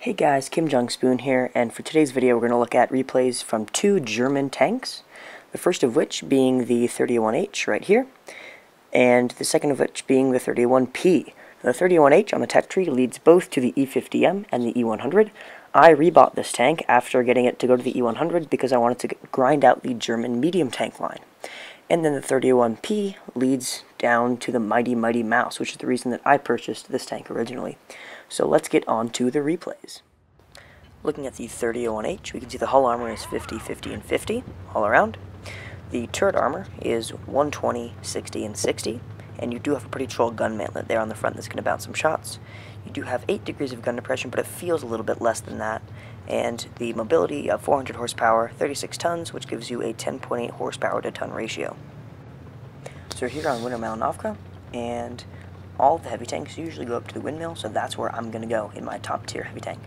Hey guys, Kim Jong Spoon here, and for today's video we're going to look at replays from two German tanks, the first of which being the 31H right here, and the second of which being the 31P. The 31H on the tech tree leads both to the E50M and the E100. I rebought this tank after getting it to go to the E100 because I wanted to grind out the German medium tank line. And then the 31P leads down to the Mighty Mouse, which is the reason that I purchased this tank originally. So let's get on to the replays. Looking at the 31H, we can see the hull armor is 50, 50, and 50 all around. The turret armor is 120, 60, and 60, and you do have a pretty troll gun mantlet there on the front that's going to bounce some shots. You do have 8 degrees of gun depression, but it feels a little bit less than that. And the mobility of 400 horsepower, 36 tons, which gives you a 10.8 horsepower to ton ratio. So we're here on Winter Malinovka, and all of the heavy tanks usually go up to the windmill, so that's where I'm going to go in my top tier heavy tank.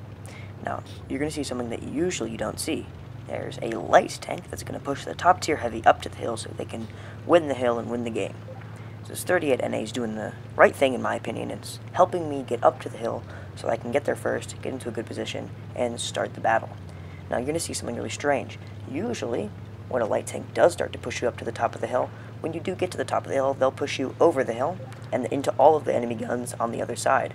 Now, you're going to see something that usually you don't see. There's a light tank that's going to push the top tier heavy up to the hill so they can win the hill and win the game. So this 38 NA is doing the right thing in my opinion. It's helping me get up to the hill so I can get there first, get into a good position, and start the battle. Now, you're going to see something really strange. Usually, when a light tank does start to push you up to the top of the hill, when you do get to the top of the hill, they'll push you over the hill and into all of the enemy guns on the other side.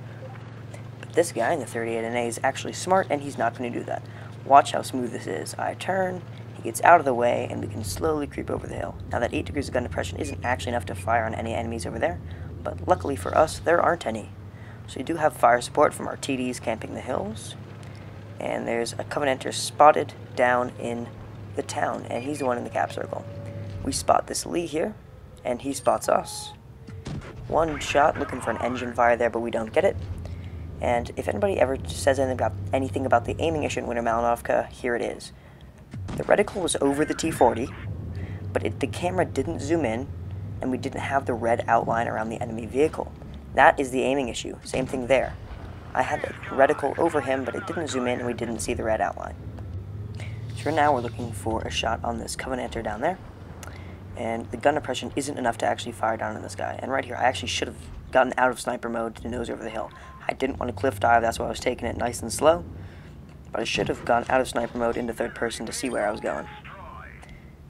But this guy in the 38 NA is actually smart, and he's not going to do that. Watch how smooth this is. I turn, he gets out of the way, and we can slowly creep over the hill. Now that 8 degrees of gun depression isn't actually enough to fire on any enemies over there, but luckily for us, there aren't any. So you do have fire support from our TDs camping the hills, and there's a Covenanter spotted down in the town, and he's the one in the cap circle. We spot this Lee here, and he spots us. One shot looking for an engine fire there, but we don't get it. And if anybody ever says anything about the aiming issue in Winter Malinovka, here it is. The reticle was over the T-40, but the camera didn't zoom in, and we didn't have the red outline around the enemy vehicle. That is the aiming issue. Same thing there. I had the reticle over him, but it didn't zoom in, and we didn't see the red outline. So for now, we're looking for a shot on this Covenanter down there. And the gun depression isn't enough to actually fire down on this guy. And right here, I actually should have gotten out of sniper mode to nose over the hill. I didn't want to cliff dive, that's why I was taking it nice and slow. But I should have gone out of sniper mode into third person to see where I was going.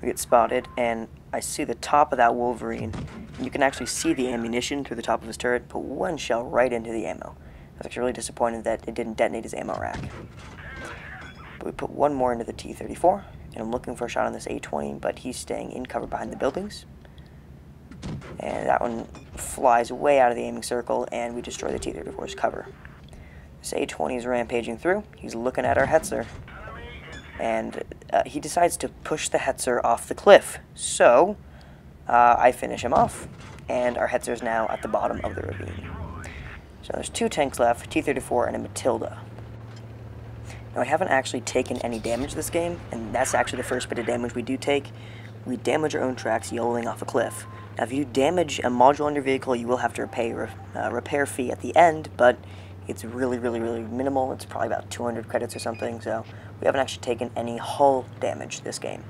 We get spotted, and I see the top of that Wolverine. And you can actually see the ammunition through the top of his turret. Put one shell right into the ammo. I was actually really disappointed that it didn't detonate his ammo rack. But we put one more into the T-34. And I'm looking for a shot on this A-20, but he's staying in cover behind the buildings. And that one flies way out of the aiming circle, and we destroy the T-34's cover. This A-20 is rampaging through. He's looking at our Hetzer. And he decides to push the Hetzer off the cliff. So, I finish him off, and our Hetzer is now at the bottom of the ravine. So there's 2 tanks left, a T-34 and a Matilda. Now, I haven't actually taken any damage this game, and that's actually the first bit of damage we do take. We damage our own tracks YOLOing off a cliff. Now, if you damage a module on your vehicle, you will have to pay a repair fee at the end, but it's really minimal. It's probably about 200 credits or something, so we haven't actually taken any hull damage this game.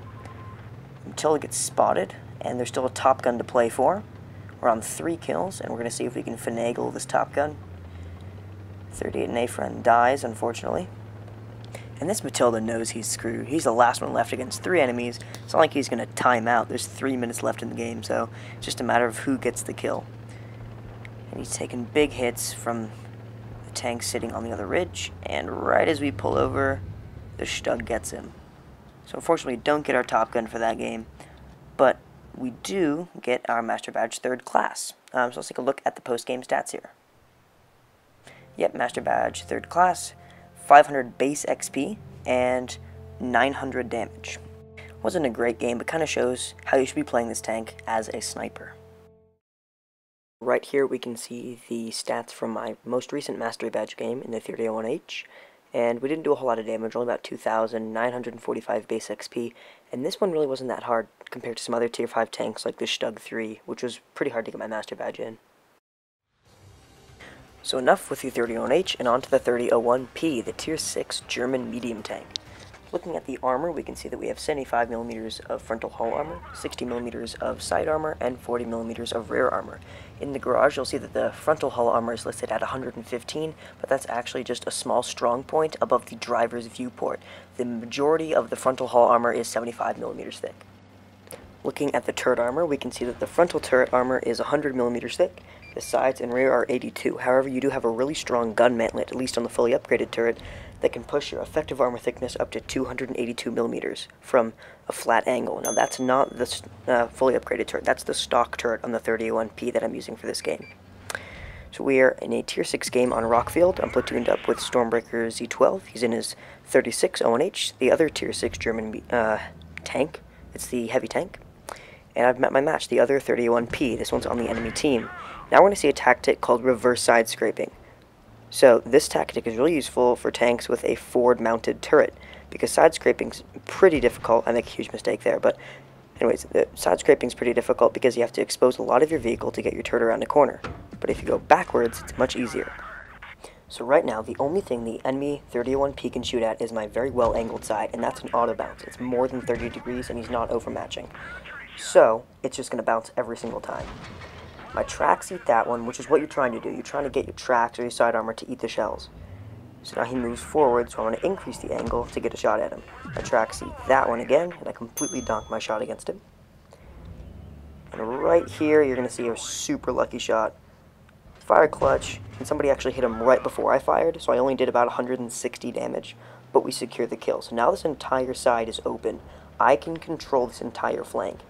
Until it gets spotted, and there's still a Top Gun to play for. We're on 3 kills, and we're going to see if we can finagle this Top Gun. 38 NA friend dies, unfortunately. And this Matilda knows he's screwed. He's the last one left against 3 enemies. It's not like he's going to time out. There's 3 minutes left in the game, so it's just a matter of who gets the kill. And he's taking big hits from the tank sitting on the other ridge, and right as we pull over, the Stug gets him. So unfortunately, we don't get our Top Gun for that game, but we do get our Master Badge 3rd class. So let's take a look at the post-game stats here. Yep, Master Badge 3rd class. 500 base XP, and 900 damage. Wasn't a great game, but kind of shows how you should be playing this tank as a sniper. Right here we can see the stats from my most recent Mastery Badge game in the 31H, and we didn't do a whole lot of damage, only about 2,945 base XP, and this one really wasn't that hard compared to some other tier 5 tanks like the Stug 3, which was pretty hard to get my Master Badge in. So enough with the 31H, and on to the 3001P, the Tier 6 German medium tank. Looking at the armor, we can see that we have 75 millimeters of frontal hull armor, 60 millimeters of side armor, and 40 millimeters of rear armor. In the garage, you'll see that the frontal hull armor is listed at 115, but that's actually just a small strong point above the driver's viewport. The majority of the frontal hull armor is 75 millimeters thick. Looking at the turret armor, we can see that the frontal turret armor is 100 millimeters thick. The sides and rear are 82. However, you do have a really strong gun mantlet, at least on the fully upgraded turret, that can push your effective armor thickness up to 282 millimeters from a flat angle. Now, that's not the fully upgraded turret. That's the stock turret on the 30A1P that I'm using for this game. So we are in a Tier 6 game on Rockfield. I'm platooned up with Stormbreaker Z12. He's in his 36 ONH, the other Tier 6 German tank. It's the heavy tank. And I've met my match, the other 30A1P. This one's on the enemy team. Now we're going to see a tactic called reverse side scraping. So this tactic is really useful for tanks with a forward-mounted turret, because side scraping's pretty difficult. I make a huge mistake there, but anyways, the side scraping's pretty difficult because you have to expose a lot of your vehicle to get your turret around a corner. But if you go backwards, it's much easier. So right now, the only thing the enemy 30A1P can shoot at is my very well-angled side, and that's an auto bounce. It's more than 30 degrees, and he's not overmatching. So it's just going to bounce every single time. My tracks eat that one, which is what you're trying to do. You're trying to get your tracks or your side armor to eat the shells. So now he moves forward, so I want to increase the angle to get a shot at him. My tracks eat that one again, and I completely donk my shot against him. And right here, you're going to see a super lucky shot. Fire clutch, and somebody actually hit him right before I fired, so I only did about 160 damage, but we secured the kill. So now this entire side is open. I can control this entire flank.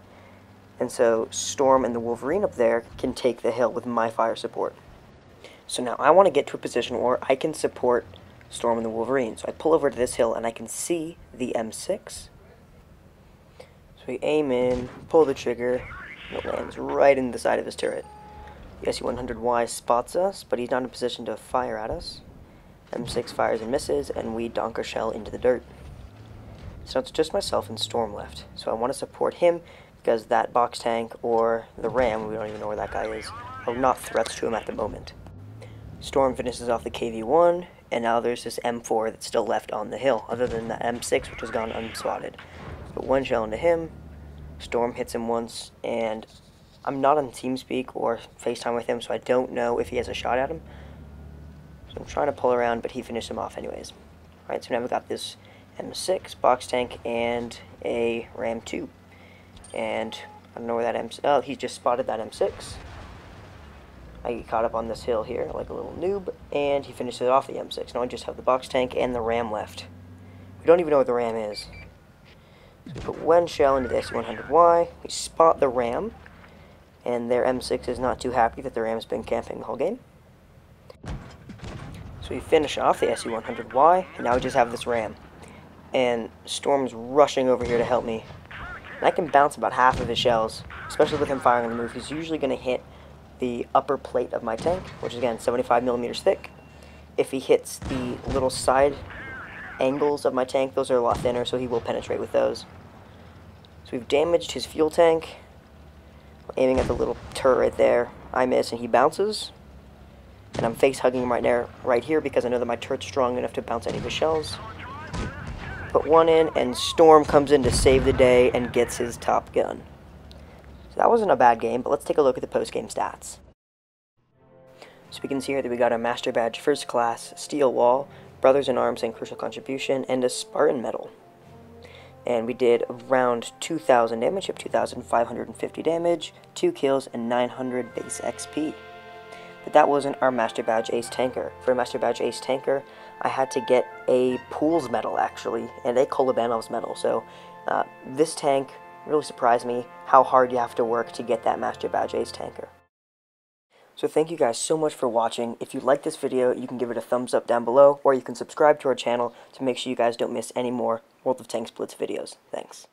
And so Storm and the Wolverine up there can take the hill with my fire support. So now I want to get to a position where I can support Storm and the Wolverine. So I pull over to this hill and I can see the M6. So we aim in, pull the trigger, and it lands right in the side of his turret. The SU-100Y spots us, but he's not in a position to fire at us. M6 fires and misses, and we donk our shell into the dirt. So it's just myself and Storm left. So I want to support him, because that box tank or the Ram, we don't even know where that guy is, are not threats to him at the moment. Storm finishes off the KV-1, and now there's this M4 that's still left on the hill, other than the M6, which has gone unspotted. Put one shell into him, Storm hits him once, and I'm not on TeamSpeak or FaceTime with him, so I don't know if he has a shot at him. So I'm trying to pull around, but he finished him off anyways. Alright, so now we've got this M6, box tank, and a Ram 2. And I don't know where that oh, he just spotted that M6. I get caught up on this hill here like a little noob, and he finishes off the M6. Now I just have the box tank and the Ram left. We don't even know where the Ram is. So we put one shell into the SU-100Y, we spot the Ram, and their M6 is not too happy that the Ram's been camping the whole game. So we finish off the SU-100Y, and now we just have this Ram. And Storm's rushing over here to help me. And I can bounce about half of his shells, especially with him firing on the move. He's usually going to hit the upper plate of my tank, which is again 75 millimeters thick. If he hits the little side angles of my tank, those are a lot thinner, so he will penetrate with those. So we've damaged his fuel tank. We're aiming at the little turret right there. I miss, and he bounces. And I'm face hugging him right here because I know that my turret's strong enough to bounce any of his shells. Put one in, and Storm comes in to save the day and gets his top gun. So that wasn't a bad game, but let's take a look at the post-game stats. So we can see here that we got a Master Badge First Class, Steel Wall, Brothers in Arms and Crucial Contribution, and a Spartan Medal. And we did around 2,000 damage, 2,550 damage, 2 kills, and 900 base XP. But that wasn't our Master Badge Ace Tanker. For a Master Badge Ace Tanker, I had to get a Pools medal, actually, and a Kolobanov's medal. So this tank really surprised me how hard you have to work to get that Master Badge Ace Tanker. So thank you guys so much for watching. If you like this video, you can give it a thumbs up down below, or you can subscribe to our channel to make sure you guys don't miss any more World of Tanks Blitz videos. Thanks.